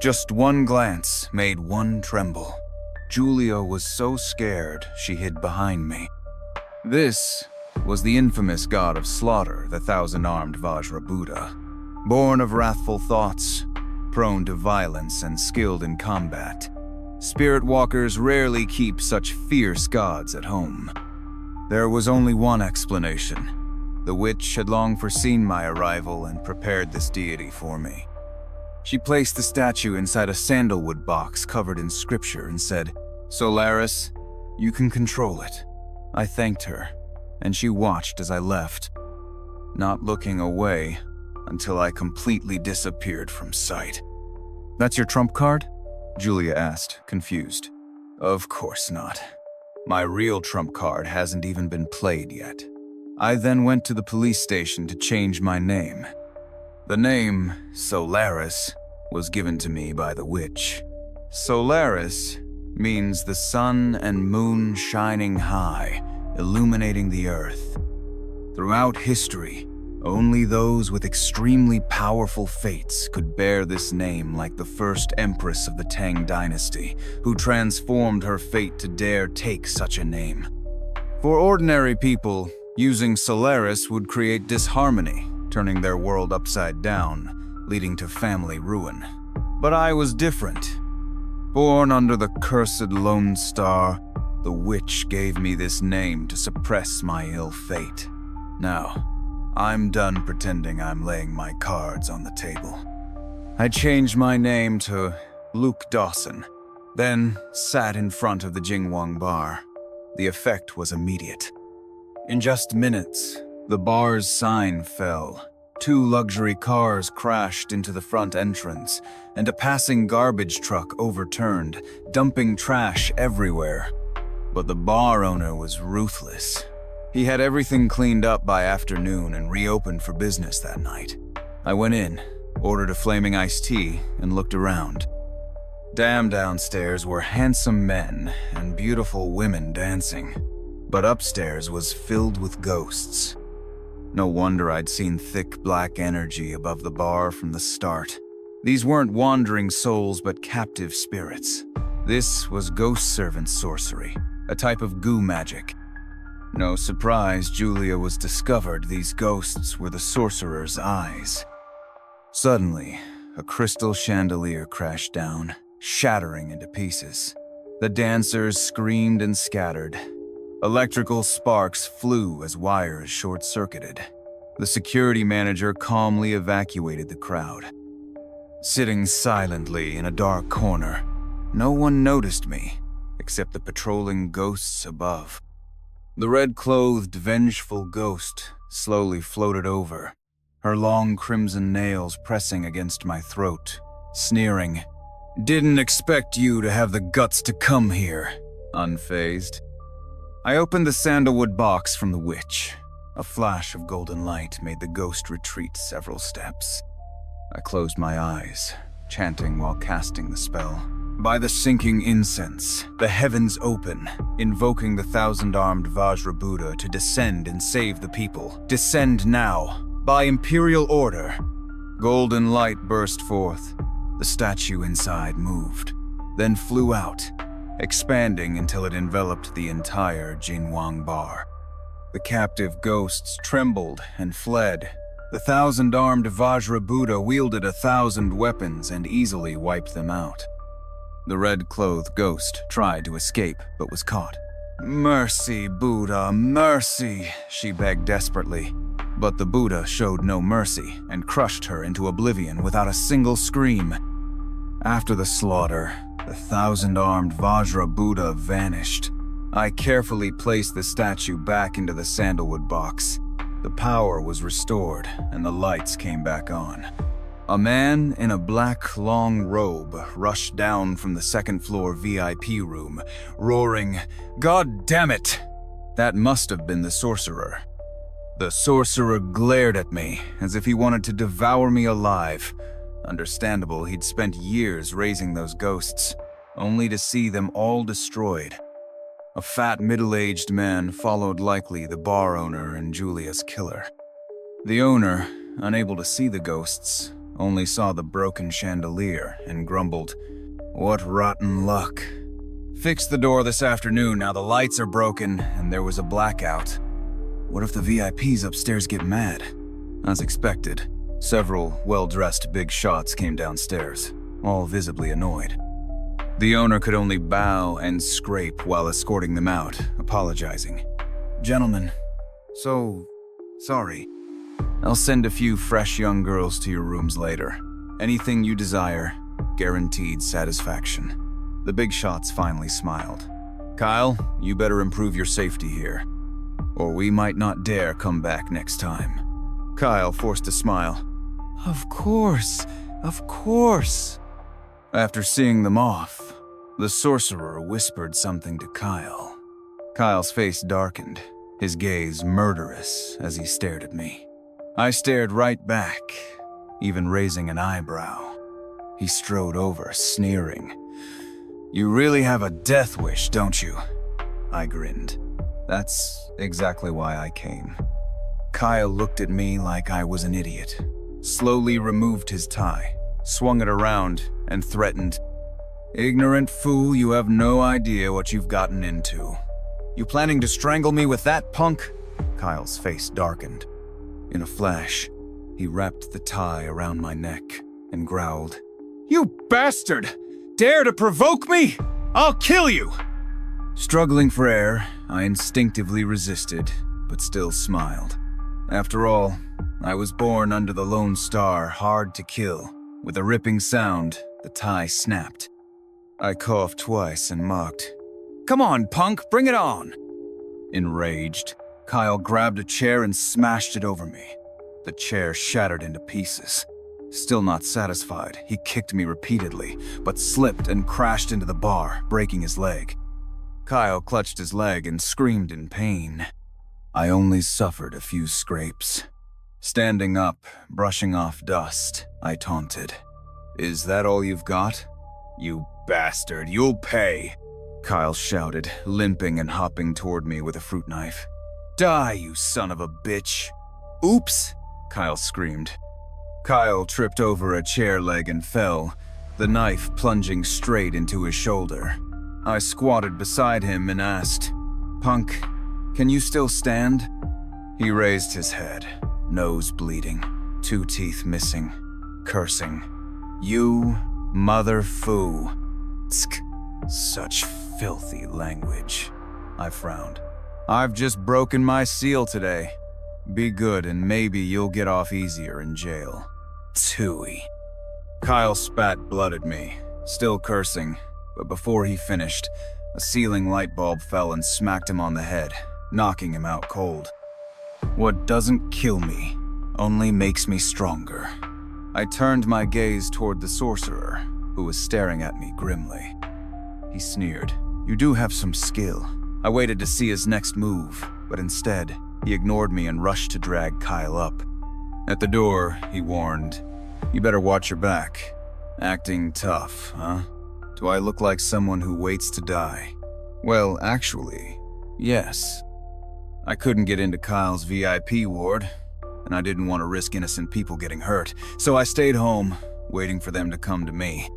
Just one glance made one tremble. Julia was so scared she hid behind me. This was the infamous god of slaughter, the 1,000-armed Vajra Buddha. Born of wrathful thoughts, prone to violence and skilled in combat, spirit walkers rarely keep such fierce gods at home. There was only one explanation. The witch had long foreseen my arrival and prepared this deity for me. She placed the statue inside a sandalwood box covered in scripture and said, "Solaris, you can control it." I thanked her, and she watched as I left, not looking away until I completely disappeared from sight. "That's your trump card?" Julia asked, confused. Of course not. My real trump card hasn't even been played yet. I then went to the police station to change my name. The name, Solaris, was given to me by the witch. Solaris means the sun and moon shining high, illuminating the earth. Throughout history, only those with extremely powerful fates could bear this name, like the first empress of the Tang dynasty, who transformed her fate to dare take such a name. For ordinary people, using Solaris would create disharmony, turning their world upside down, leading to family ruin. But I was different. Born under the cursed Lone Star, the witch gave me this name to suppress my ill fate. Now, I'm done pretending I'm laying my cards on the table. I changed my name to Luke Dawson, then sat in front of the Jingwang bar. The effect was immediate. In just minutes, the bar's sign fell. 2 luxury cars crashed into the front entrance, and a passing garbage truck overturned, dumping trash everywhere. But the bar owner was ruthless. He had everything cleaned up by afternoon and reopened for business that night. I went in, ordered a flaming iced tea, and looked around. Downstairs were handsome men and beautiful women dancing, but upstairs was filled with ghosts. No wonder I'd seen thick black energy above the bar from the start. These weren't wandering souls, but captive spirits. This was ghost servant sorcery, a type of goo magic. No surprise Julia was discovered these ghosts were the sorcerer's eyes. Suddenly, a crystal chandelier crashed down, shattering into pieces. The dancers screamed and scattered. Electrical sparks flew as wires short-circuited. The security manager calmly evacuated the crowd. Sitting silently in a dark corner, no one noticed me, except the patrolling ghosts above. The red-clothed, vengeful ghost slowly floated over, her long crimson nails pressing against my throat, sneering. "Didn't expect you to have the guts to come here," unfazed. I opened the sandalwood box from the witch. A flash of golden light made the ghost retreat several steps. I closed my eyes, chanting while casting the spell. By the sinking incense, the heavens open, invoking the thousand-armed Vajra Buddha to descend and save the people. Descend now, by imperial order. Golden light burst forth. The statue inside moved, then flew out, expanding until it enveloped the entire Jinwang bar. The captive ghosts trembled and fled. The thousand-armed Vajra Buddha wielded 1,000 weapons and easily wiped them out. The red-clothed ghost tried to escape, but was caught. "Mercy, Buddha, mercy," she begged desperately. But the Buddha showed no mercy and crushed her into oblivion without a single scream. After the slaughter, the 1,000-armed Vajra Buddha vanished. I carefully placed the statue back into the sandalwood box. The power was restored, and the lights came back on. A man in a black, long robe rushed down from the second-floor VIP room, roaring, "God damn it!" That must have been the sorcerer. The sorcerer glared at me, as if he wanted to devour me alive. Understandable, he'd spent years raising those ghosts, only to see them all destroyed. A fat, middle-aged man followed, likely the bar owner and Julia's killer. The owner, unable to see the ghosts, only saw the broken chandelier and grumbled, "What rotten luck. Fix the door this afternoon, now the lights are broken and there was a blackout. What if the VIPs upstairs get mad?" As expected, several well-dressed big shots came downstairs, all visibly annoyed. The owner could only bow and scrape while escorting them out, apologizing. "Gentlemen, so sorry. I'll send a few fresh young girls to your rooms later. Anything you desire, guaranteed satisfaction." The big shots finally smiled. "Kyle, you better improve your safety here, or we might not dare come back next time." Kyle forced a smile. Of course. After seeing them off, the sorcerer whispered something to Kyle. Kyle's face darkened, his gaze murderous as he stared at me. I stared right back, even raising an eyebrow. He strode over, sneering. "You really have a death wish, don't you?" I grinned. "That's exactly why I came." Kyle looked at me like I was an idiot, slowly removed his tie, swung it around, and threatened, "Ignorant fool, you have no idea what you've gotten into. You planning to strangle me with that, punk?" Kyle's face darkened. In a flash, he wrapped the tie around my neck and growled, "You bastard! Dare to provoke me? I'll kill you!" Struggling for air, I instinctively resisted, but still smiled. After all, I was born under the Lone Star, hard to kill. With a ripping sound, the tie snapped. I coughed twice and mocked, "Come on, punk, bring it on!" Enraged, Kyle grabbed a chair and smashed it over me. The chair shattered into pieces. Still not satisfied, he kicked me repeatedly, but slipped and crashed into the bar, breaking his leg. Kyle clutched his leg and screamed in pain. I only suffered a few scrapes. Standing up, brushing off dust, I taunted, "Is that all you've got? You bastard, you'll pay!" Kyle shouted, limping and hopping toward me with a fruit knife. "Die, you son of a bitch!" "Oops!" Kyle screamed. Kyle tripped over a chair leg and fell, the knife plunging straight into his shoulder. I squatted beside him and asked, "Punk, can you still stand?" He raised his head, nose bleeding, 2 teeth missing, cursing. "You mother foo." Tsk. Such filthy language. I frowned. "I've just broken my seal today. Be good and maybe you'll get off easier in jail." Tooey. Kyle spat blood at me, still cursing, but before he finished, a ceiling light bulb fell and smacked him on the head. knocking him out cold. What doesn't kill me only makes me stronger. I turned my gaze toward the sorcerer, who was staring at me grimly. He sneered. "You do have some skill." I waited to see his next move, but instead, he ignored me and rushed to drag Kyle up. At the door, he warned, "You better watch your back. Acting tough, huh? Do I look like someone who waits to die?" Well, actually, yes. I couldn't get into Kyle's VIP ward, and I didn't want to risk innocent people getting hurt, so I stayed home, waiting for them to come to me.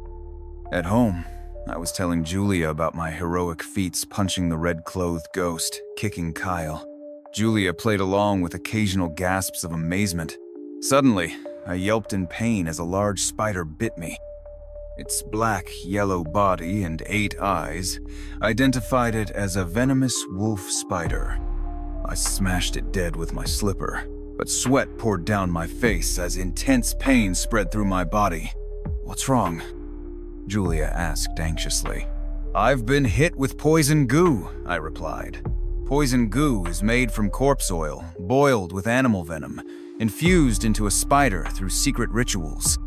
At home, I was telling Julia about my heroic feats punching the red-clothed ghost, kicking Kyle. Julia played along with occasional gasps of amazement. Suddenly, I yelped in pain as a large spider bit me. Its black, yellow body and 8 eyes identified it as a venomous wolf spider. I smashed it dead with my slipper, but sweat poured down my face as intense pain spread through my body. "What's wrong?" Julia asked anxiously. "I've been hit with poison goo," I replied. Poison goo is made from corpse oil, boiled with animal venom, infused into a spider through secret rituals.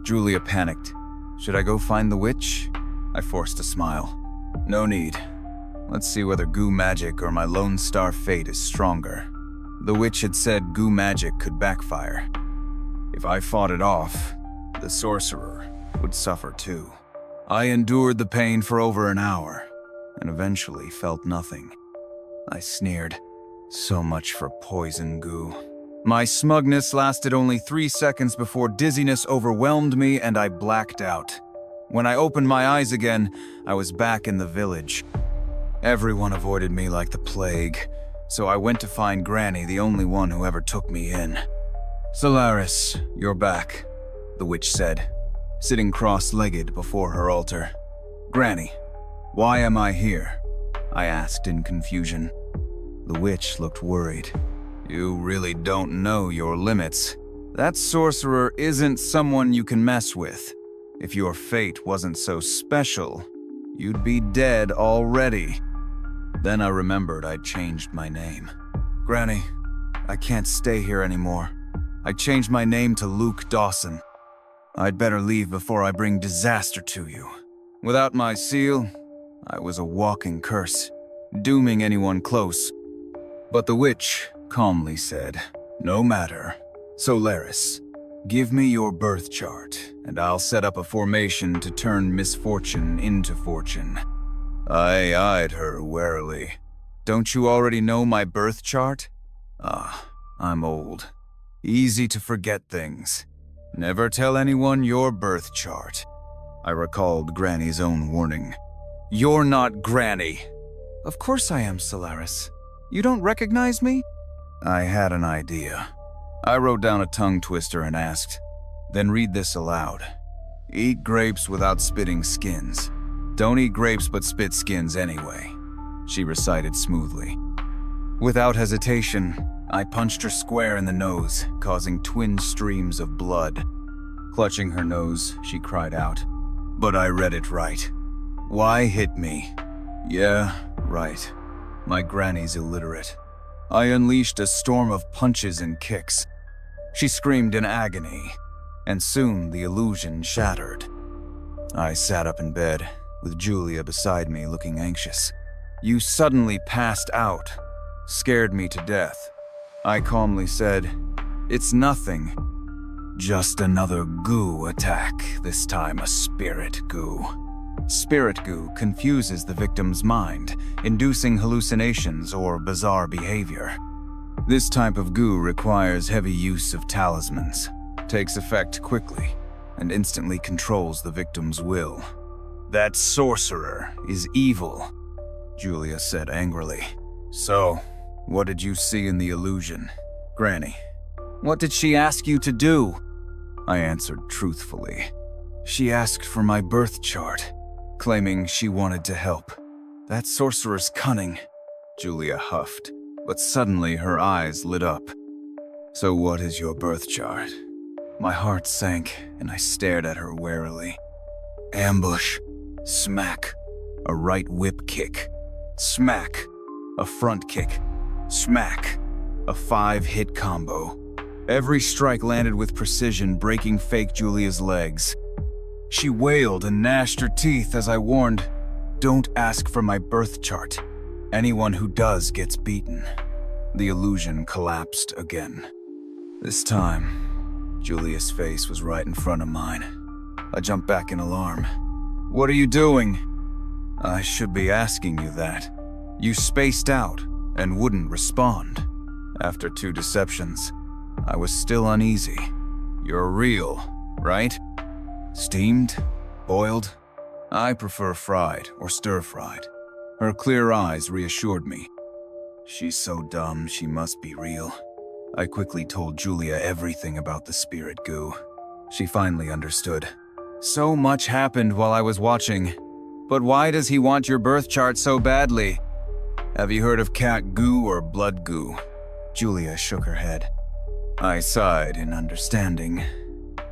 Julia panicked. "Should I go find the witch?" I forced a smile. "No need. Let's see whether goo magic or my Lone Star fate is stronger." The witch had said goo magic could backfire. If I fought it off, the sorcerer would suffer too. I endured the pain for over an hour, and eventually felt nothing. I sneered. So much for poison goo. My smugness lasted only 3 seconds before dizziness overwhelmed me and I blacked out. When I opened my eyes again, I was back in the village. Everyone avoided me like the plague, so I went to find Granny, the only one who ever took me in. "Solaris, you're back," the witch said, sitting cross-legged before her altar. "Granny, why am I here?" I asked in confusion. The witch looked worried. "You really don't know your limits. That sorcerer isn't someone you can mess with. If your fate wasn't so special, you'd be dead already." Then I remembered I'd changed my name. "Granny, I can't stay here anymore. I changed my name to Luke Dawson. I'd better leave before I bring disaster to you. Without my seal, I was a walking curse, dooming anyone close." But the witch calmly said, "No matter. Solaris, give me your birth chart, and I'll set up a formation to turn misfortune into fortune." I eyed her warily. "Don't you already know my birth chart?" I'm old. Easy to forget things. Never tell anyone your birth chart." I recalled Granny's own warning. "You're not Granny." "Of course I am, Solaris. You don't recognize me?" I had an idea. I wrote down a tongue twister and asked, "Then read this aloud. Eat grapes without spitting skins. Don't eat grapes but spit skins anyway," she recited smoothly. Without hesitation, I punched her square in the nose, causing twin streams of blood. Clutching her nose, she cried out, "But I read it right. Why hit me?" "Yeah, right. My granny's illiterate." I unleashed a storm of punches and kicks. She screamed in agony, and soon the illusion shattered. I sat up in bed, with Julia beside me looking anxious. "You suddenly passed out. Scared me to death." I calmly said, "It's nothing. Just another goo attack, this time a spirit goo." Spirit goo confuses the victim's mind, inducing hallucinations or bizarre behavior. This type of goo requires heavy use of talismans, takes effect quickly, and instantly controls the victim's will. "That sorcerer is evil," Julia said angrily. "So, what did you see in the illusion, Granny? What did she ask you to do?" I answered truthfully. "She asked for my birth chart, claiming she wanted to help. That sorcerer's cunning," Julia huffed, but suddenly her eyes lit up. "So what is your birth chart?" My heart sank, and I stared at her warily. Ambush. Smack. A right whip kick. Smack. A front kick. Smack. A 5-hit combo. Every strike landed with precision, breaking fake Julia's legs. She wailed and gnashed her teeth as I warned, "Don't ask for my birth chart. Anyone who does gets beaten." The illusion collapsed again. This time, Julia's face was right in front of mine. I jumped back in alarm. "What are you doing?" "I should be asking you that. You spaced out and wouldn't respond." After 2 deceptions, I was still uneasy. "You're real, right? Steamed? Boiled?" "I prefer fried or stir-fried." Her clear eyes reassured me. She's so dumb, she must be real. I quickly told Julia everything about the spirit goo. She finally understood. "So much happened while I was watching. But why does he want your birth chart so badly?" "Have you heard of cat goo or blood goo?" Julia shook her head. I sighed in understanding.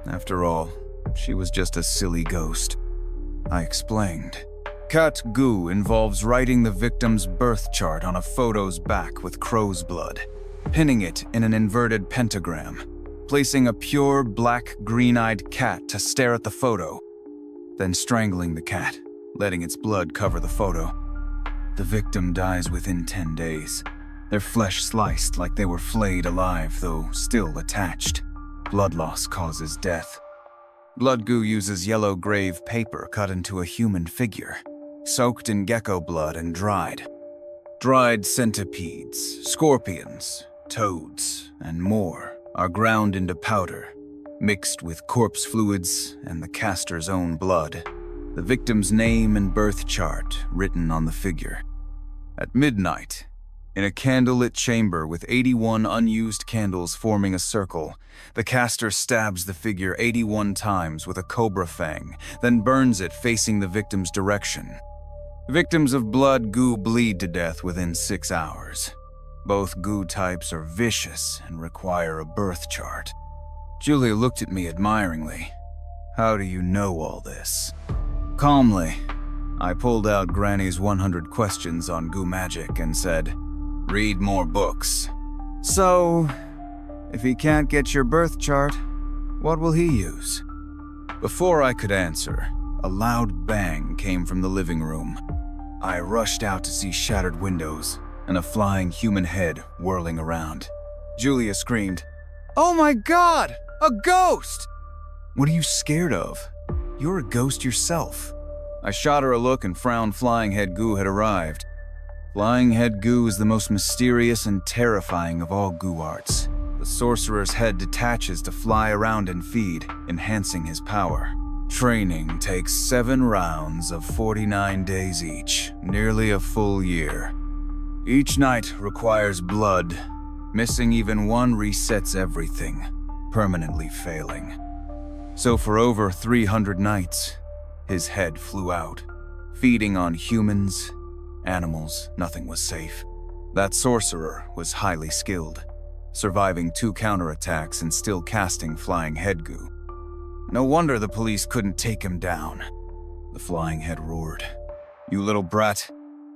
After all, she was just a silly ghost. I explained. Cat goo involves writing the victim's birth chart on a photo's back with crow's blood, pinning it in an inverted pentagram, placing a pure black green-eyed cat to stare at the photo, then strangling the cat, letting its blood cover the photo. The victim dies within 10 days. Their flesh sliced like they were flayed alive, though still attached. Blood loss causes death. Blood goo uses yellow grave paper cut into a human figure, soaked in gecko blood and dried. Dried centipedes, scorpions, toads, and more are ground into powder, mixed with corpse fluids and the caster's own blood. The victim's name and birth chart written on the figure. At midnight, in a candlelit chamber with 81 unused candles forming a circle, the caster stabs the figure 81 times with a cobra fang, then burns it facing the victim's direction. Victims of blood goo bleed to death within 6 hours. Both goo types are vicious and require a birth chart. Julia looked at me admiringly. "How do you know all this?" Calmly, I pulled out Granny's 100 questions on goo magic and said, "Read more books." "So, if he can't get your birth chart, what will he use?" Before I could answer, a loud bang came from the living room. I rushed out to see shattered windows and a flying human head whirling around. Julia screamed, "Oh my God, a ghost!" "What are you scared of? You're a ghost yourself." I shot her a look and frowned. Flying head goo had arrived. Flying head goo is the most mysterious and terrifying of all goo arts. The sorcerer's head detaches to fly around and feed, enhancing his power. Training takes 7 rounds of 49 days each, nearly a full year. Each night requires blood. Missing even one resets everything, permanently failing. So for over 300 nights, his head flew out, feeding on humans, animals. Nothing was safe. That sorcerer was highly skilled, surviving 2 counterattacks and still casting flying head goo. No wonder the police couldn't take him down. The flying head roared. "You little brat,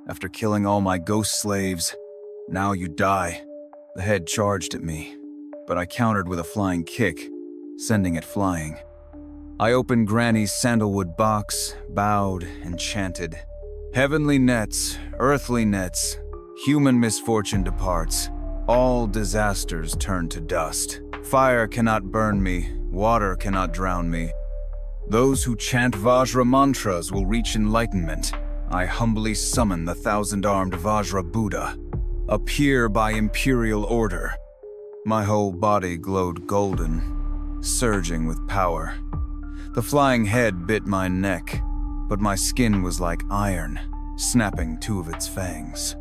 after killing all my ghost slaves, now you die." The head charged at me, but I countered with a flying kick, sending it flying. I opened Granny's sandalwood box, bowed, and chanted, "Heavenly nets, earthly nets, human misfortune departs. All disasters turn to dust. Fire cannot burn me, water cannot drown me. Those who chant Vajra mantras will reach enlightenment. I humbly summon the 1,000-armed Vajra Buddha. Appear by imperial order." My whole body glowed golden, surging with power. The flying head bit my neck, but my skin was like iron, snapping 2 of its fangs.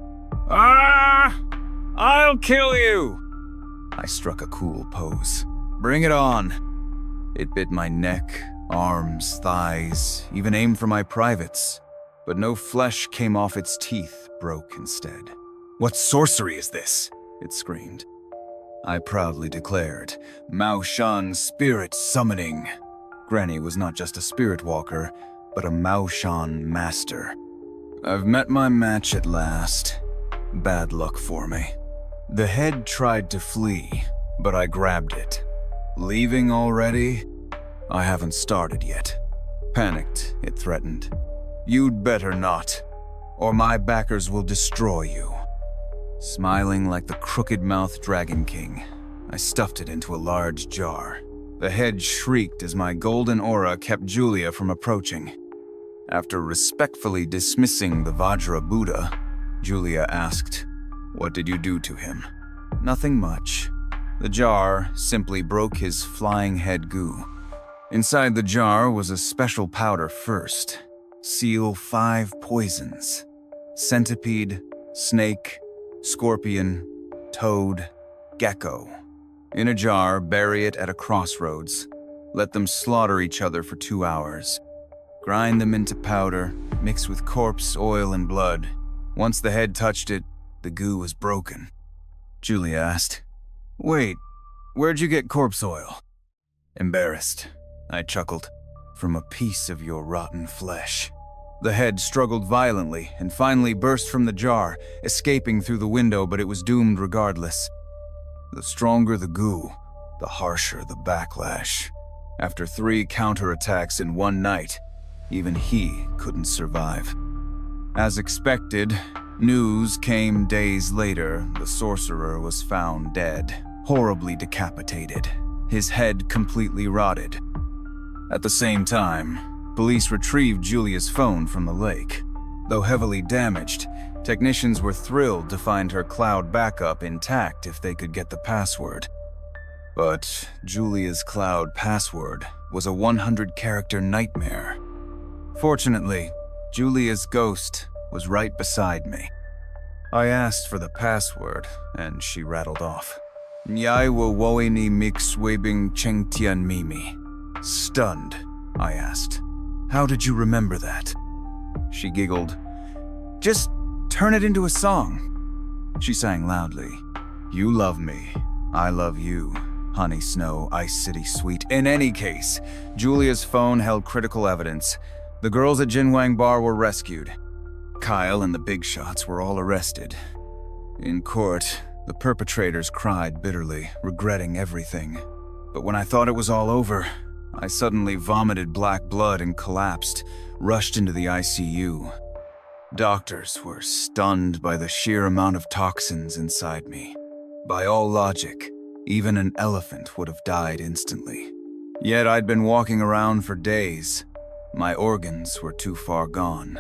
"Ah! I'll kill you!" I struck a cool pose. "Bring it on!" It bit my neck, arms, thighs, even aimed for my privates, but no flesh came off its teeth, broke instead. "What sorcery is this?" it screamed. I proudly declared, "Mao Shan spirit summoning." Granny was not just a spirit walker, but a Mao Shan master. I've met my match at last. Bad luck for me. The head tried to flee, but I grabbed it. Leaving already? I haven't started yet. Panicked, it threatened. You'd better not, or my backers will destroy you. Smiling like the crooked-mouthed Dragon King, I stuffed it into a large jar. The head shrieked as my golden aura kept Julia from approaching. After respectfully dismissing the Vajra Buddha, Julia asked, "What did you do to him?" "Nothing much. The jar simply broke his flying head goo. Inside the jar was a special powder first. Seal 5 poisons: centipede, snake, scorpion, toad, gecko. In a jar, bury it at a crossroads. Let them slaughter each other for 2 hours. Grind them into powder, mix with corpse oil and blood. Once the head touched it, the goo was broken." Julia asked, "Wait, where'd you get corpse oil?" Embarrassed, I chuckled. "From a piece of your rotten flesh." The head struggled violently and finally burst from the jar, escaping through the window, but it was doomed regardless. The stronger the goo, the harsher the backlash. After 3 counterattacks in one night, even he couldn't survive. As expected, news came days later. The sorcerer was found dead, horribly decapitated, his head completely rotted. At the same time, police retrieved Julia's phone from the lake. Though heavily damaged, technicians were thrilled to find her cloud backup intact if they could get the password. But Julia's cloud password was a 100-character nightmare. Fortunately, Julia's ghost was right beside me. I asked for the password, and she rattled off. "Nyai wo woe ni mix webing chengtian mimi." Stunned, I asked, "How did you remember that?" She giggled. "Just turn it into a song." She sang loudly. "You love me, I love you. Honey Snow, Ice City Sweet." In any case, Julia's phone held critical evidence. The girls at Jinwang Bar were rescued. Kyle and the big shots were all arrested. In court, the perpetrators cried bitterly, regretting everything. But when I thought it was all over, I suddenly vomited black blood and collapsed, rushed into the ICU. Doctors were stunned by the sheer amount of toxins inside me. By all logic, even an elephant would have died instantly. Yet I'd been walking around for days. My organs were too far gone.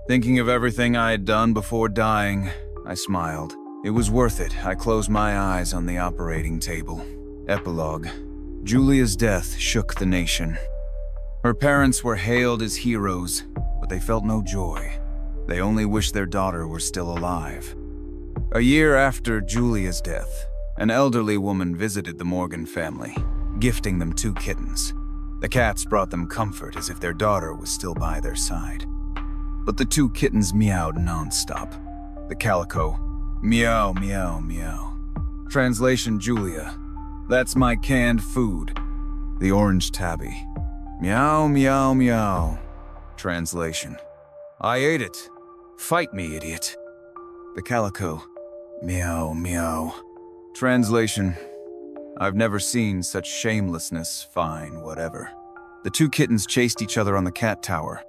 Thinking of everything I had done before dying, I smiled. It was worth it. I closed my eyes on the operating table. Epilogue. Julia's death shook the nation. Her parents were hailed as heroes, but they felt no joy. They only wished their daughter were still alive. A year after Julia's death, an elderly woman visited the Morgan family, gifting them 2 kittens. The cats brought them comfort as if their daughter was still by their side. But the 2 kittens meowed nonstop. The calico, meow, meow, meow. Translation: Julia, that's my canned food. The orange tabby, meow, meow, meow. Translation: I ate it. Fight me, idiot. The calico, meow, meow. Translation: I've never seen such shamelessness. Fine, whatever. The 2 kittens chased each other on the cat tower,